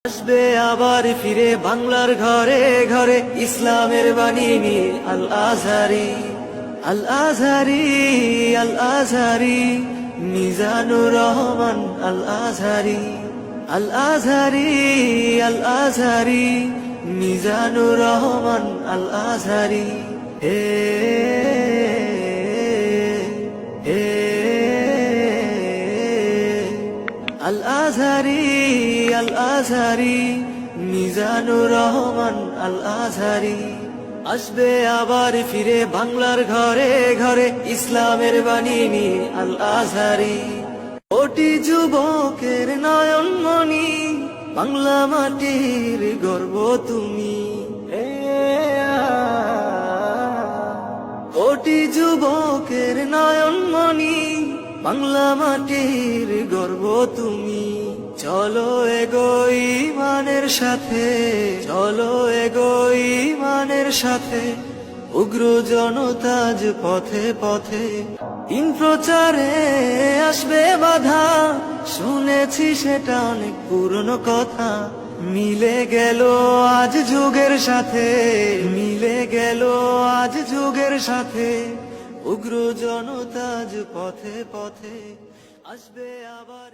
আসবে আবার ফিরে বাংলার ঘরে ঘরে ইসলামের বাণী নিয়ে আল আজহারি, আল আজহারি, আল আজহারি, মিজানুর রহমান আল আজহারি, আল আজহারি, আল আজহারি, মিজানুর রহমান আল আজহারি। হে হে আল আজহারি, আল আজহারি, মিজানুর রহমান আল আজহারি। আসবে আবার ফিরে বাংলার ঘরে ঘরে ইসলামের বাণী নিয়ে আল আজহারি। কোটি যুবকের নয়নমণি, বাংলা মাটির গর্ব তুমি। কোটি যুবকের নয়নমণি, বাংলা মাটির গর্ব তুমি। চলো এগোই ইমানের সাথে, চলো এগোই ইমানের সাথে, উগ্র জনতাজ পথে পথে। দিন প্রচারে আসবে বাধা, শুনেছি সেটা অনেক পুরনো কথা। মিলে গেল আজ যুগের সাথে, মিলে গেল আজ যুগের সাথে, উগ্র জনতাজ পথে পথে। আসবে আবার